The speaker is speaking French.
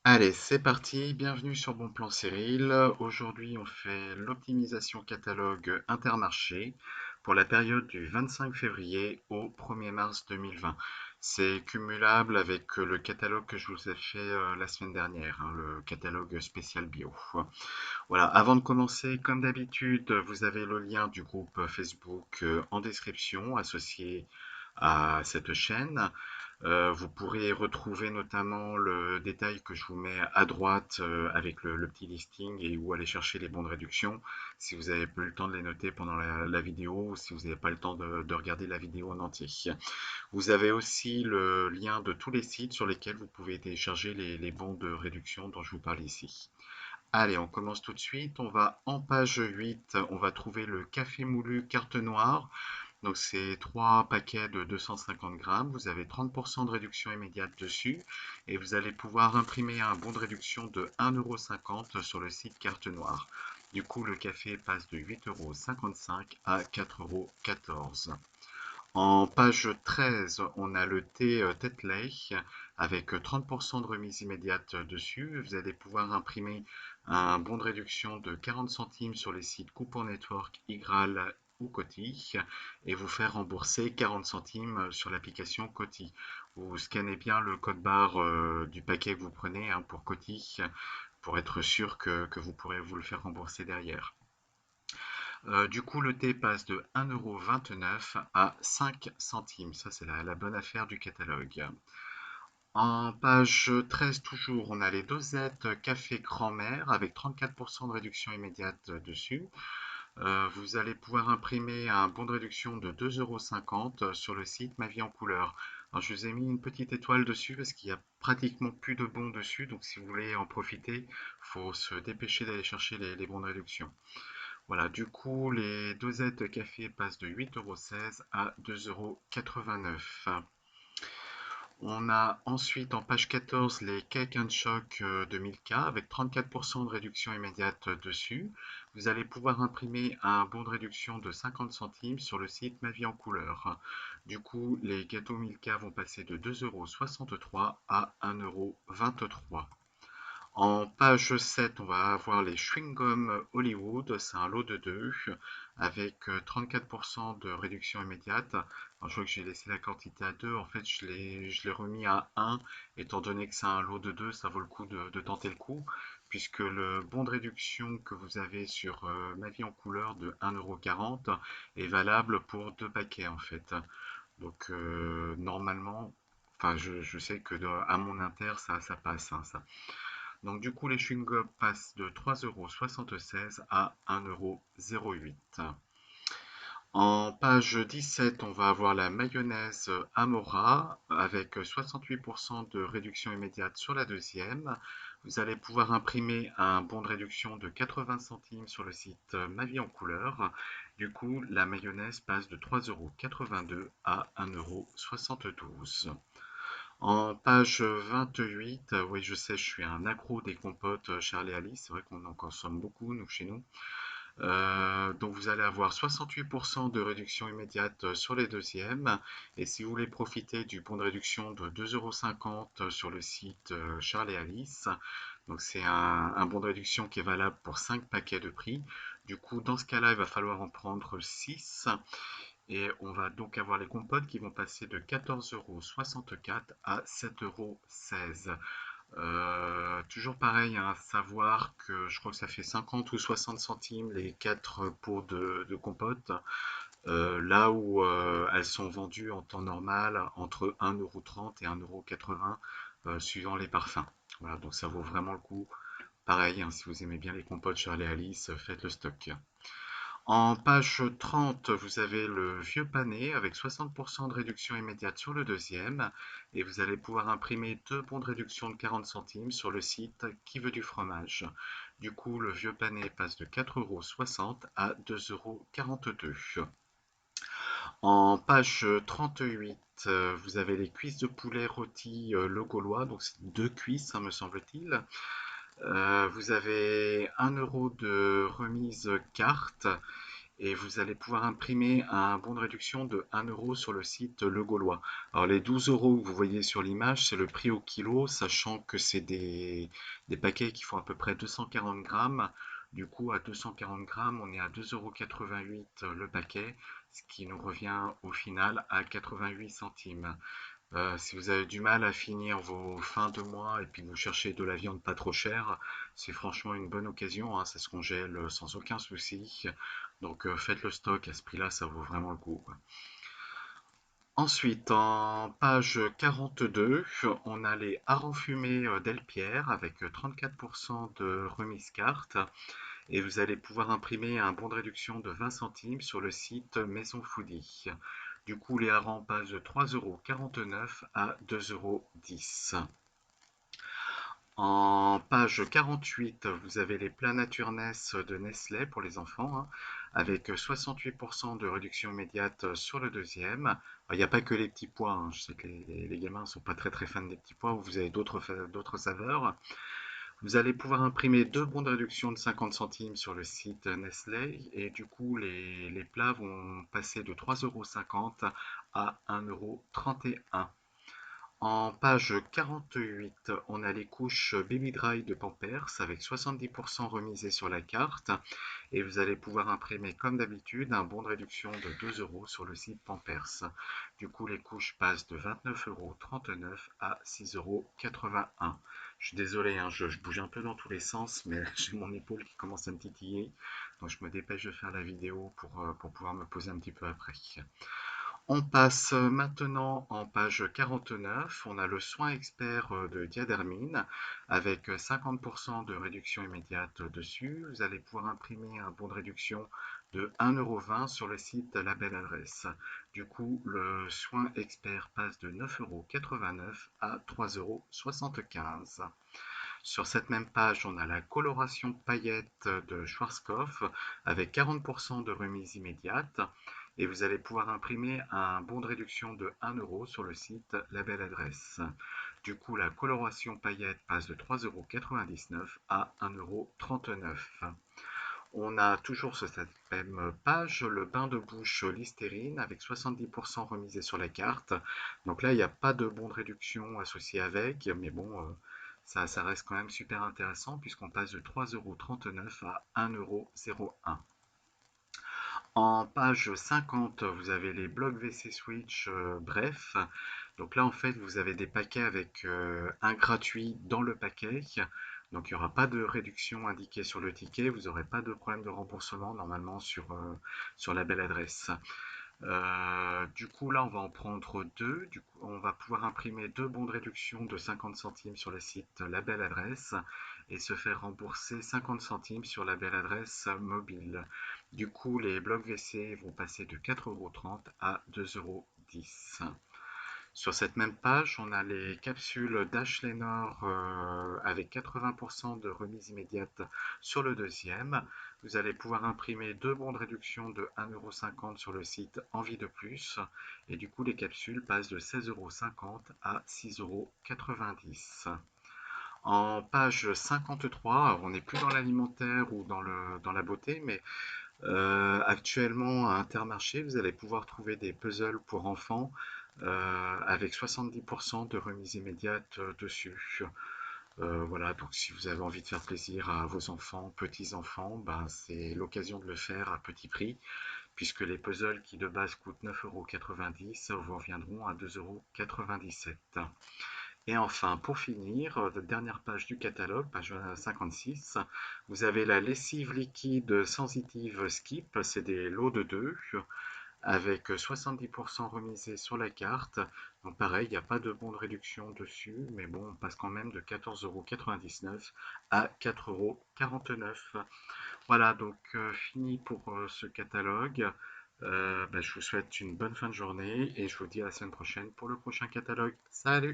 Allez, c'est parti, bienvenue sur Bon Plan Cyril. Aujourd'hui, on fait l'optimisation catalogue Intermarché pour la période du 25 février au 1er mars 2020. C'est cumulable avec le catalogue que je vous ai fait la semaine dernière, hein, le catalogue spécial bio. Voilà, avant de commencer, comme d'habitude, vous avez le lien du groupe Facebook en description associé à cette chaîne. Vous pourrez retrouver notamment le détail que je vous mets à droite avec le petit listing et où aller chercher les bons de réduction si vous n'avez pas eu le temps de les noter pendant la vidéo ou si vous n'avez pas le temps de regarder la vidéo en entier. Vous avez aussi le lien de tous les sites sur lesquels vous pouvez télécharger les bons de réduction dont je vous parle ici. Allez, on commence tout de suite. On va en page 8, on va trouver le café moulu carte noire. Donc c'est 3 paquets de 250 grammes. Vous avez 30% de réduction immédiate dessus et vous allez pouvoir imprimer un bon de réduction de 1,50 € sur le site carte noire. Du coup, le café passe de 8,55 € à 4,14 €. En page 13, on a le thé Tetley avec 30% de remise immédiate dessus. Vous allez pouvoir imprimer un bon de réduction de 40 centimes sur les sites Coupon Network, Igral ou Coty et vous faire rembourser 40 centimes sur l'application Coty. Vous scannez bien le code barre du paquet que vous prenez pour Coty pour être sûr que vous pourrez vous le faire rembourser derrière. Du coup, le thé passe de 1,29 € à 5 centimes. Ça, c'est la bonne affaire du catalogue. En page 13, toujours, on a les dosettes café grand-mère avec 34% de réduction immédiate dessus. Vous allez pouvoir imprimer un bon de réduction de 2,50 € sur le site Ma Vie en Couleur. Alors, je vous ai mis une petite étoile dessus parce qu'il n'y a pratiquement plus de bons dessus. Donc, si vous voulez en profiter, il faut se dépêcher d'aller chercher les bons de réduction. Voilà, du coup, les dosettes café passent de 8,16 € à 2,89 €. On a ensuite en page 14 les Cake and Shock de Milka avec 34% de réduction immédiate dessus. Vous allez pouvoir imprimer un bon de réduction de 50 centimes sur le site Ma Vie en Couleur. Du coup, les gâteaux Milka vont passer de 2,63 € à 1,23 €. En page 7, on va avoir les chewing-gum Hollywood. C'est un lot de 2 avec 34% de réduction immédiate. Alors, je vois que j'ai laissé la quantité à 2. En fait, je l'ai remis à 1. Étant donné que c'est un lot de 2, ça vaut le coup de tenter le coup. Puisque le bon de réduction que vous avez sur Ma Vie en Couleur de 1,40 € est valable pour 2 paquets en fait. Donc normalement, enfin je sais que à mon inter ça passe, hein, ça. Donc du coup, les chewing-gums passent de 3,76 € à 1,08 €. En page 17, on va avoir la mayonnaise Amora avec 68% de réduction immédiate sur la deuxième. Vous allez pouvoir imprimer un bon de réduction de 80 centimes sur le site Ma Vie en Couleur. Du coup, la mayonnaise passe de 3,82 € à 1,72 €. En page 28, oui, je sais, je suis un accro des compotes Charles et Alice. C'est vrai qu'on en consomme beaucoup, nous, chez nous. Donc, vous allez avoir 68% de réduction immédiate sur les deuxièmes. Et si vous voulez profiter du bon de réduction de 2,50 € sur le site Charles et Alice, donc c'est un bon de réduction qui est valable pour 5 paquets de prix. Du coup, dans ce cas-là, il va falloir en prendre 6. Et on va donc avoir les compotes qui vont passer de 14,64 € à 7,16 €. Toujours pareil, hein, à savoir que je crois que ça fait 50 ou 60 centimes les 4 pots de compote, là où elles sont vendues en temps normal entre 1,30 € et 1,80 € suivant les parfums. Voilà, donc ça vaut vraiment le coup. Pareil, hein, si vous aimez bien les compotes Charlie Alice, faites le stock. En page 30, vous avez le vieux pané avec 60% de réduction immédiate sur le deuxième et vous allez pouvoir imprimer 2 bons de réduction de 40 centimes sur le site Qui veut du fromage. Du coup, le vieux pané passe de 4,60 € à 2,42 €. En page 38, vous avez les cuisses de poulet rôti Le Gaulois, donc c'est 2 cuisses, hein, me semble-t-il. Vous avez 1 € de remise carte et vous allez pouvoir imprimer un bon de réduction de 1 euro sur le site Le Gaulois. Alors les 12 euros que vous voyez sur l'image, c'est le prix au kilo, sachant que c'est des paquets qui font à peu près 240 grammes. Du coup, à 240 grammes, on est à 2,88 € le paquet, ce qui nous revient au final à 88 centimes. Si vous avez du mal à finir vos fins de mois et puis que vous cherchez de la viande pas trop chère, c'est franchement une bonne occasion, hein, ça se congèle sans aucun souci. Donc faites le stock, à ce prix-là, ça vaut vraiment le coup, quoi. Ensuite, en page 42, on a les harengs fumés Delpierre avec 34% de remise carte et vous allez pouvoir imprimer un bon de réduction de 20 centimes sur le site Maison Foodie. Du coup, les harengs passent de 3,49 € à 2,10 €. En page 48, vous avez les plats nature Ness de Nestlé pour les enfants, hein, avec 68% de réduction immédiate sur le deuxième. Il n'y a pas que les petits pois, hein, je sais que les gamins ne sont pas très très fans des petits pois, vous avez d'autres saveurs. Vous allez pouvoir imprimer deux bons de réduction de 50 centimes sur le site Nestlé et du coup les plats vont passer de 3,50 € à 1,31 €. En page 48, on a les couches Baby Dry de Pampers avec 70% remisées sur la carte et vous allez pouvoir imprimer comme d'habitude un bon de réduction de 2 euros sur le site Pampers. Du coup, les couches passent de 29,39 € à 6,81 €. Je suis désolé, hein, je bouge un peu dans tous les sens, mais j'ai mon épaule qui commence à me titiller, donc je me dépêche de faire la vidéo pour pouvoir me poser un petit peu après. On passe maintenant en page 49. On a le soin expert de Diadermine avec 50% de réduction immédiate dessus. Vous allez pouvoir imprimer un bon de réduction de 1,20 € sur le site La Belle Adresse. Du coup, le soin expert passe de 9,89 € à 3,75 €. Sur cette même page, on a la coloration paillette de Schwarzkopf avec 40% de remise immédiate et vous allez pouvoir imprimer un bon de réduction de 1 euro sur le site La Belle Adresse. Du coup, la coloration paillette passe de 3,99 € à 1,39 €. On a toujours sur cette même page le bain de bouche Listerine avec 70% remisé sur la carte. Donc là, il n'y a pas de bon de réduction associé avec, mais bon, ça reste quand même super intéressant puisqu'on passe de 3,39 € à 1,01 €. En page 50, vous avez les blocs WC Switch, bref. Donc là, en fait, vous avez des paquets avec un gratuit dans le paquet. Donc il n'y aura pas de réduction indiquée sur le ticket. Vous n'aurez pas de problème de remboursement normalement sur la belle adresse. Du coup, là, on va en prendre deux. Du coup, on va pouvoir imprimer deux bons de réduction de 50 centimes sur le site La Belle Adresse et se faire rembourser 50 centimes sur la belle adresse mobile. Du coup, les blocs WC vont passer de 4,30 € à 2,10 €. Sur cette même page, on a les capsules d'Ashley Nord avec 80% de remise immédiate sur le deuxième. Vous allez pouvoir imprimer deux bons de réduction de 1,50 € sur le site Envie de plus. Et du coup, les capsules passent de 16,50 € à 6,90 €. En page 53, on n'est plus dans l'alimentaire ou dans la beauté, mais actuellement, à Intermarché, vous allez pouvoir trouver des puzzles pour enfants avec 70% de remise immédiate dessus. Voilà, donc si vous avez envie de faire plaisir à vos enfants, petits-enfants, ben, c'est l'occasion de le faire à petit prix, puisque les puzzles qui de base coûtent 9,90 € vous reviendront à 2,97 €. Et enfin, pour finir, dernière page du catalogue, page 56, vous avez la lessive liquide sensitive Skip, c'est des lots de deux, avec 70% remisé sur la carte. Donc pareil, il n'y a pas de bon de réduction dessus, mais bon, on passe quand même de 14,99 € à 4,49 €. Voilà, donc fini pour ce catalogue. Je vous souhaite une bonne fin de journée et je vous dis à la semaine prochaine pour le prochain catalogue. Salut!